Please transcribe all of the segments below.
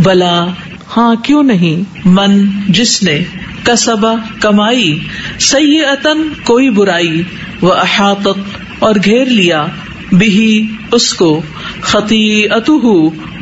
بلا ہاں کیوں نہیں، من جس نے، کسبا کمائی، سیئتن کوئی برائی، واحاطت اور گھیر لیا، بہی اس کو، خطیئتہ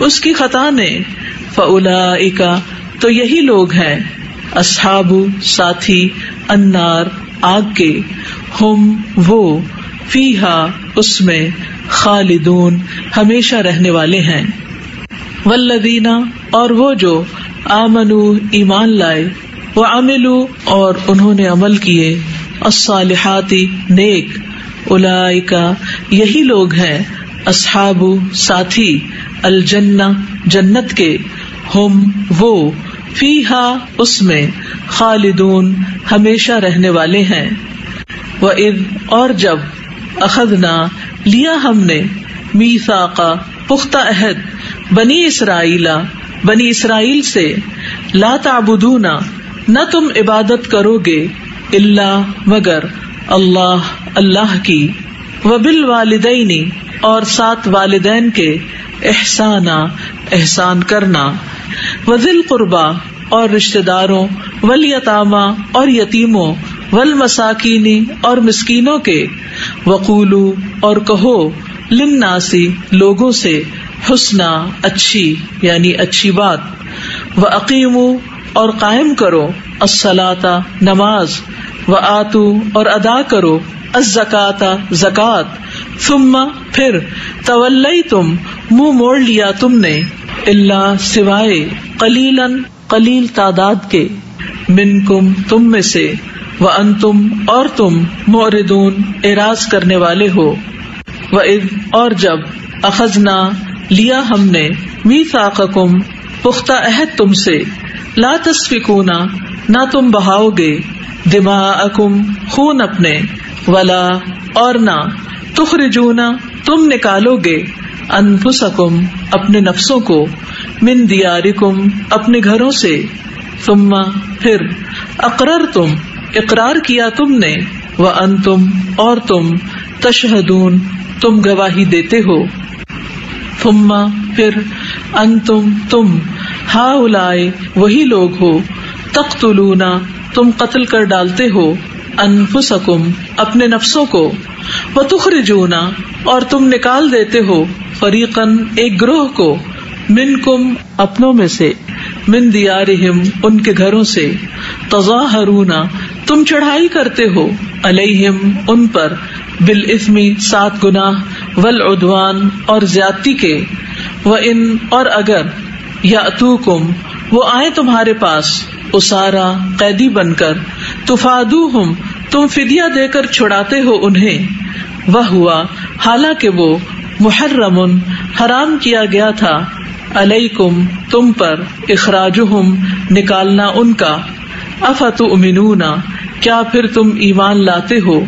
اس کی خطا نے، فاولئک تو یہی لوگ ہیں، اصحاب ساتھی، النار آگ کے، ہم وہ، فیہا اس میں، خالدون ہمیشہ رہنے والے ہیں۔ والذین اور وہ جو، آمنوا ایمان لائے، وعملوا اور انہوں نے عمل کیے، الصالحات نیک، اولئک یہی لوگ ہیں، اصحاب ساتھی، الجنہ جنت کے، ہم وہ، فیہا اس میں، خالدون ہمیشہ رہنے والے ہیں۔ وَإِذْ اور جب، اخذنا لیا ہم نے، میثاقا پختہ عہد، بنی اسرائیل بنی اسرائیل سے، لا تعبدون نہ تم عبادت کرو گے، الا مگر، اللہ اللہ کی، وبالوالدین اور ساتھ والدین کے، احسانا احسان کرنا، وذی القربی اور رشتہ داروں، والیتامی اور یتیموں، والمساکین اور مسکینوں کے، وقولوا اور کہو، للناس لوگوں سے، حسنا اچھی یعنی اچھی بات، واقیموا اور قائم کرو، الصلاۃ نماز، وآتوا اور ادا کرو، الزکاۃ زکوٰۃ، ثم پھر، تولیتم منہ موڑ لیا تم نے، الا سوائے، قلیلا قلیل تعداد کے، منکم تم میں سے، وانتم اور تم، معرضون اعراض کرنے والے ہو۔ وَإِذْ اور جب، اخذنا لیا ہم نے، میثاقکم پختہ عہد تم سے، لا تسفکون نہ تم بہاؤ گے، دماءکم خون اپنے، ولا اور نہ، تخرجون تم نکالو گے، انفسکم اپنے نفسوں کو، من دیارکم اپنے گھروں سے، ثم پھر، اقررتم اقرار کیا تم نے، وانتم اور تم، تشہدون تم گواہی دیتے ہو، ثم پھر، انتم تم، ہؤلاء وہی لوگ ہو، تقتلون تم قتل کر ڈالتے ہو، انفسکم اپنے نفسوں کو، وتخرجون اور تم نکال دیتے ہو، فریقاً ایک گروہ کو، منکم اپنوں میں سے، من دیارہم ان کے گھروں سے، تظاہرون تم چڑھائی کرتے ہو، علیہم ان پر، بالاثم سات گناہ، والعدوان اور زیادتی کے، وان اور اگر، یاتوکم وہ آئیں تمہارے پاس، اسارا قیدی بن کر، تفادوہم تم فدیہ دے کر چھڑاتے ہو انہیں، وہوا حالانکہ وہ، محرم حرام کیا گیا تھا، علیکم تم پر، اخراجہم نکالنا ان کا، افتؤمنون کیا پھر تم ایمان لاتے ہو،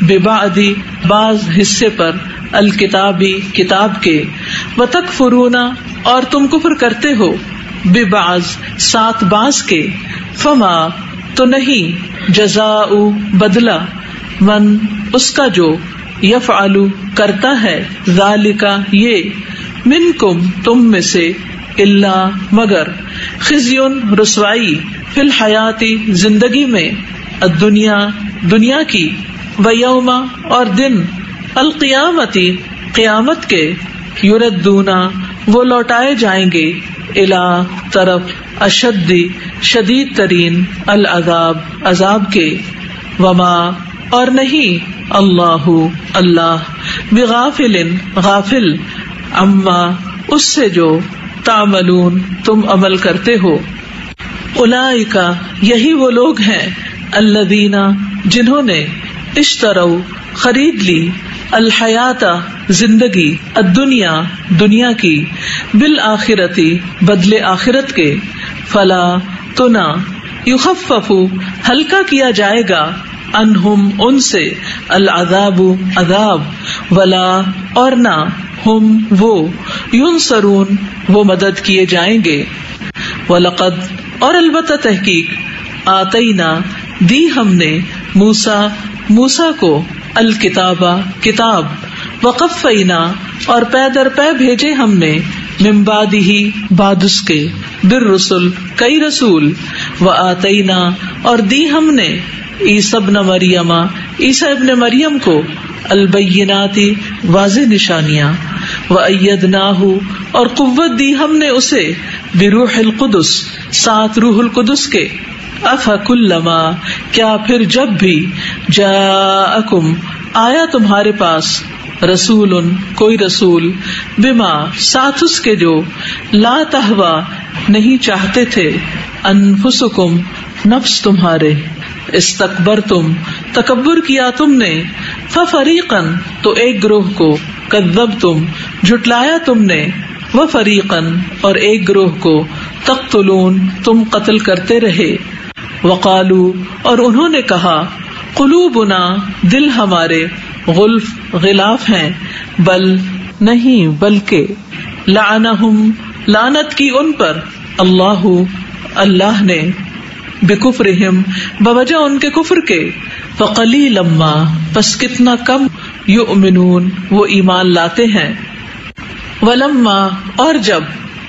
ببعض بعض حصے پر، الکتابی کتاب کے، وتکفرون اور تم کفر کرتے ہو، ببعض ساتھ بعض کے، فما تو نہیں، جزاء بدلہ، من اس کا جو، یفعل کرتا ہے، ذالک یہ، منکم تم میں سے، الا مگر، خزی رسوائی، فی الحیات زندگی میں، الدنیا دنیا کی، ویوم اور دن، القیامتی قیامت کے، یردون وہ لوٹائے جائیں گے، الی طرف، اشد شدید ترین، العذاب عذاب کے، وما اور نہیں، اللہ اللہ، بغافل غافل، عما اس سے جو، تعملون تم عمل کرتے ہو۔ اولئک یہی وہ لوگ ہیں، الذین جنہوں نے، اشتروا خرید لی، الحیات زندگی، الدنیا دنیا کی، بالآخرت بدلے آخرت کے، فلا تو نہ، یخفف ہلکا کیا جائے گا، عنہم ان سے، العذاب عذاب، ولا اور نہ، ہم وہ، ینصرون وہ مدد کیے جائیں گے۔ وَلَقَدْ اور البتہ تحقیق، آتینا دی ہم نے، موسیٰ کو، الکتابہ کتاب، وقفینا اور پے در پے بھیجے ہم نے، من بعدہ بعد اس کے، بالرسل کئی رسول، وآتینا اور دی ہم نے عیسی ابن مریم عیسی ابن مریم کو البینات واضح نشانیاں، وأیدناہ اور قوت دی ہم نے اسے بروح القدس ساتھ روح القدس کے، افکلما کیا پھر جب بھی جاءکم آیا تمہارے پاس رسول کوئی رسول، بما ساتھ اس کے جو لا تہوا نہیں چاہتے تھے، انفسکم نفس تمہارے، استکبرتم تکبر کیا تم نے، ففریقاً تو ایک گروہ کو، کذبتم جھٹلایا تم نے، وفریقاً اور ایک گروہ کو، تقتلون تم قتل کرتے رہے، وقالو اور انہوں نے کہا، قلوبنا دل ہمارے، غلف غلاف ہیں، بل نہیں بلکہ، لعنہم لعنت کی ان پر، اللہ اللہ نے، بکفرہم بوجہ ان کے کفر کے، فقلیلا ما پس کتنا کم، یؤمنون وہ ایمان لاتے ہیں، ولما اور جب،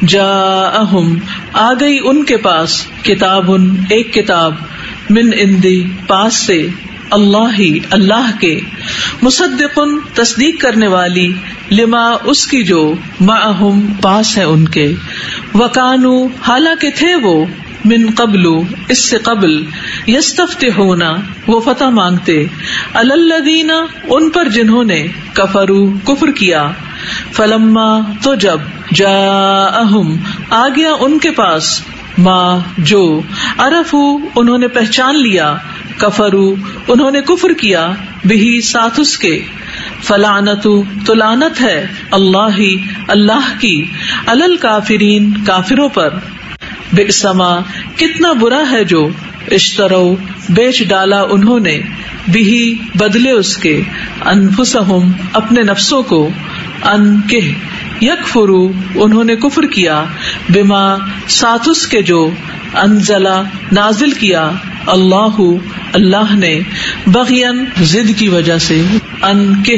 جاءہم آ گئی ان کے پاس، کتاب ایک کتاب، من عندی پاس سے، اللہ اللہ کے، مصدق تصدیق کرنے والی، لما اس کی جو، معہم پاس ہے ان کے، وکانو حالانکہ تھے وہ، من قبل اس سے قبل، یستفتحون وہ فتح مانگتے، علی الذین ان پر جنہوں نے، کفروا کفر کیا، فلما تو جب، جاءہم آ گیا ان کے پاس، ما جو، عرفوا انہوں نے پہچان لیا، کفروا انہوں نے کفر کیا، بہی ساتھ اس کے، فلعنت تو لعنت ہے، اللہ اللہ کی، علی الکافرین کافروں پر، بئس ما کتنا برا ہے جو، اشتروا بیچ ڈالا انہوں نے، بہی بدلے اس کے، انفسہم اپنے نفسوں کو، ان کہ، یکفروا انہوں نے کفر کیا، بما ساتھ اس کے جو، انزلا نازل کیا، اللہ اللہ نے، بغین ضد کی وجہ سے، ان کہ،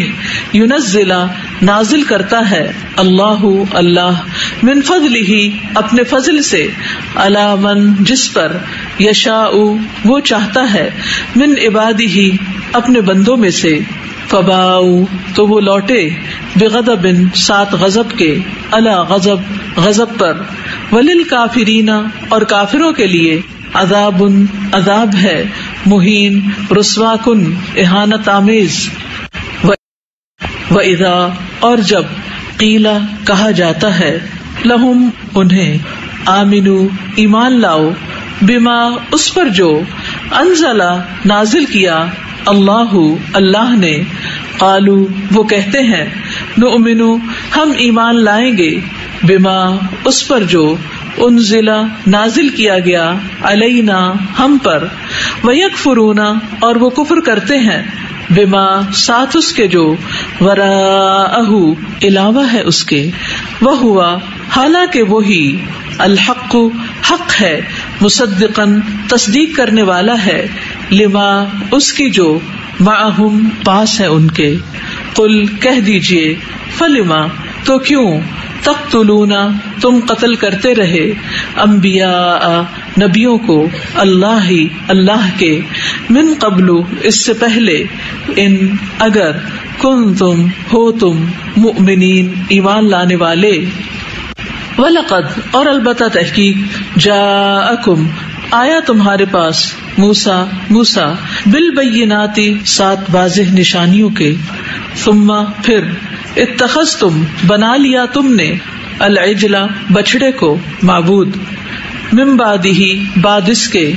ینزلا نازل کرتا ہے، اللہ اللہ، من فضلہ اپنے فضل سے، علی من جس پر، یشاء وہ چاہتا ہے، من عبادہ اپنے بندوں میں سے، فباؤ تو وہ لوٹے، بغضب ساتھ غضب کے، علی غضب غضب پر، وللکافرین اور کافروں کے لیے، عذاب عذاب ہے، مہین رسوا کن اہانت آمیز، وَإِذَا اور جب، قیلا کہا جاتا ہے، لہم انہیں، آمنو ایمان لاؤ، بما اس پر جو، انزلا نازل کیا، اللہ اللہ نے، قالو وہ کہتے ہیں، نؤمنو ہم ایمان لائیں گے، بما اس پر جو، انزلا نازل کیا گیا، علینا ہم پر، ویکفرون اور وہ کفر کرتے ہیں، بما ساتھ اس کے جو، وراءہ علاوہ ہے اس کے، وہوا حالانکہ وہی، الحق حق ہے، مصدقاً تصدیق کرنے والا ہے، لما اس کی جو، معہم پاس ہے ان کے، قل کہہ دیجئے، فلما تو کیوں، تقتلون تم قتل کرتے رہے، انبیاء نبیوں کو، اللہ اللہ کے، من قبل اس سے پہلے، ان اگر، کنتم ہو تم، مؤمنین ایمان لانے والے، وَلَقَدْ اور البتہ تحقیق، جاءکم آیا تمہارے پاس، موسیٰ بالبینات سات واضح نشانیوں کے، ثم پھر، اتخذتم بنا لیا تم نے، العجل بچڑے کو معبود، من بعدہ بعد اس کے،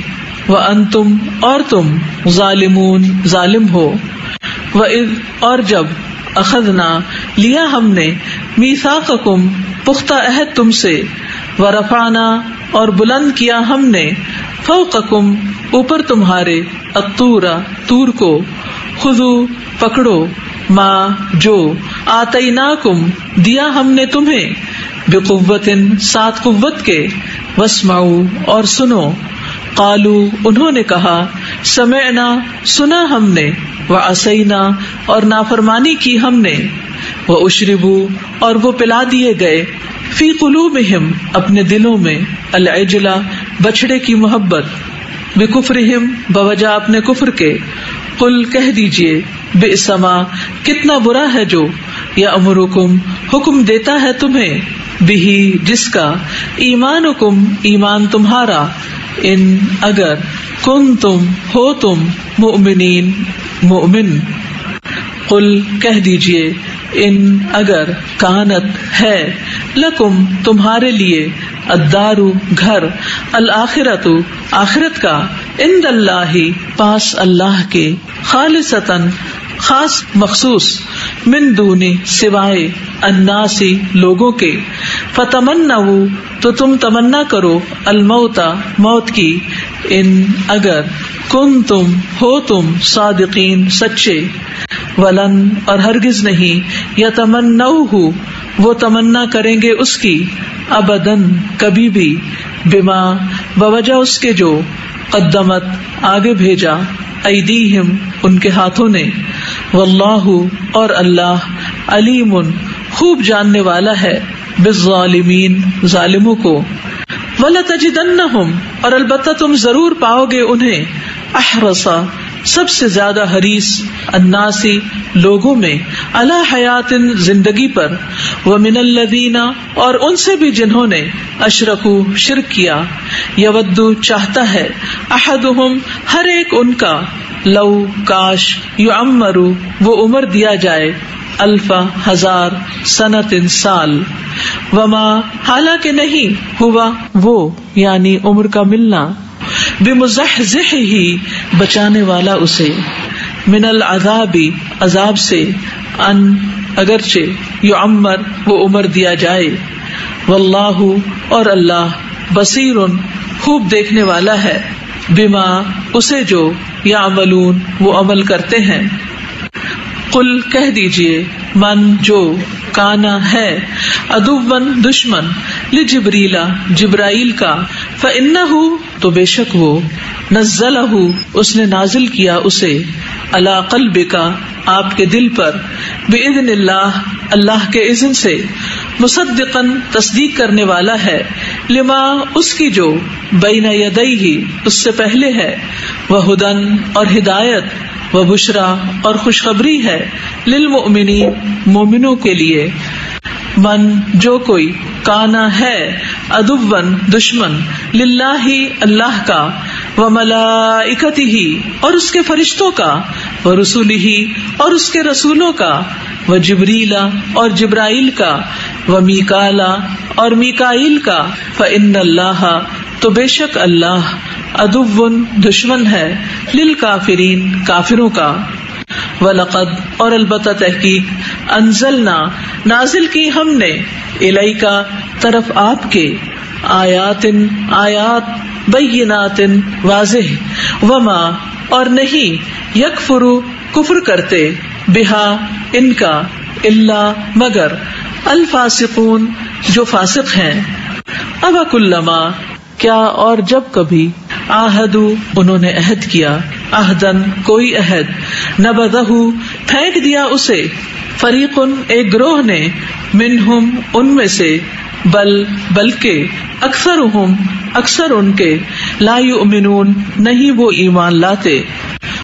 وانتم اور تم، ظالمون ظالم ہو، وَإِذْ اور جب، اخذنا لیا ہم نے، میثاقکم پختہ عہد تم سے، ورفعنا اور بلند کیا ہم نے، فوقکم اوپر تمہارے، الطور طور کو، خذو پکڑو، ما جو، آتیناکم دیا ہم نے تمہیں، بقوت ساتھ قوت کے، واسمعوا اور سنو، قالو انہوں نے کہا، سمعنا سنا ہم نے، وعصینا اور نافرمانی کی ہم نے، واشربوا اور وہ پلا دیے گئے، فی قلوبہم اپنے دلوں میں، العجل بچڑے کی محبت، بکفرہم بوجہ اپنے کفر کے، قل کہہ دیجئے، بئس ما کتنا برا ہے جو، یأمرکم حکم دیتا ہے تمہیں، بہ جس کا، ایمانکم ایمان تمہارا، ان اگر، کنتم ہو تم، مؤمنین مومن، قل کہہ دیجئے، ان اگر، کانت ہے، لکم تمہارے لیے، الدار گھر، الآخرۃ آخرت کا، عند اللہ پاس اللہ کے، خالصتاً خاص مخصوص، من دون سوائے، الناس لوگوں کے، فتمنوا تو تم تمنا کرو، الموت موت کی، ان اگر، کنتم ہو تم، صادقین سچے، ولن اور ہرگز نہیں، یتمنوہ وہ تمنا کریں گے اس کی، ابداً کبھی بھی، بما بوجہ اس کے جو، قدمت آگے بھیجا، ایدیہم ان کے ہاتھوں نے، واللہ اور اللہ، علیم خوب جاننے والا ہے، بالظالمین ظالموں کو، وَلَتَجِدَنَّهُمْ اور البتہ تم ضرور پاؤ گے انہیں، احرصا سب سے زیادہ حریص، الناسی لوگوں میں، علی حیات زندگی پر، ومن الذین اور ان سے بھی جنہوں نے، اشرکو شرک کیا، یود چاہتا ہے، احدہم ہر ایک ان کا، لو کاش، یعمر وہ عمر دیا جائے، الف ہزار، سنت سال، وما حالانکہ نہیں، ہوا وہ یعنی عمر کا ملنا، بمزحزح ہی بچانے والا اسے، من العذاب عذاب سے، ان اگرچہ، یعمر وہ عمر دیا جائے، واللہ اور اللہ، بصیر خوب دیکھنے والا ہے، بما اسے جو، یعملون وہ عمل کرتے ہیں، قل کہہ دیجئے، من جو، کانا ہے، عدوً دشمن، لجبریل جبرائیل کا، فإنہ تو بے شک وہ، نزلہ اس نے نازل کیا اسے، علی قلبک آپ کے دل پر، بإذن اللہ اللہ کے اذن سے، مصدقاً تصدیق کرنے والا ہے، لما اس کی جو، بین یدیہ اس سے پہلے ہے، وہدن اور ہدایت، وبشرا اور خوشخبری ہے، للمؤمنین مومنوں کے لیے، من جو کوئی، کانا ہے، عدوً دشمن، للہ اللہ کا، وملائکتہ اور اس کے فرشتوں کا، ورسولہ اور اس کے رسولوں کا، وجبریل اور جبرائیل کا، ومیکالا اور میکائیل کا، فإن اللہ تو بے شک اللہ، عدوٌ دشمن ہے، للکافرین کافروں کا، وَلَقَدْ اور البتہ تحقیق، انزلنا نازل کی ہم نے، الیکا طرف آپ کے، آیات آیات، بینات واضح، وما اور نہیں، یکفر کفر کرتے، بہا ان کا، الا مگر، الفاسقون جو فاسق ہیں، ابا کلما کیا اور جب کبھی، آہدو انہوں نے عہد کیا، عہدن کوئی عہد، نبذہ پھینک دیا اسے، فریقن ایک گروہ نے، منہم ان میں سے، بلکہ اکثرہم اکثر ان کے، لا یؤمنون نہیں وہ ایمان لاتے،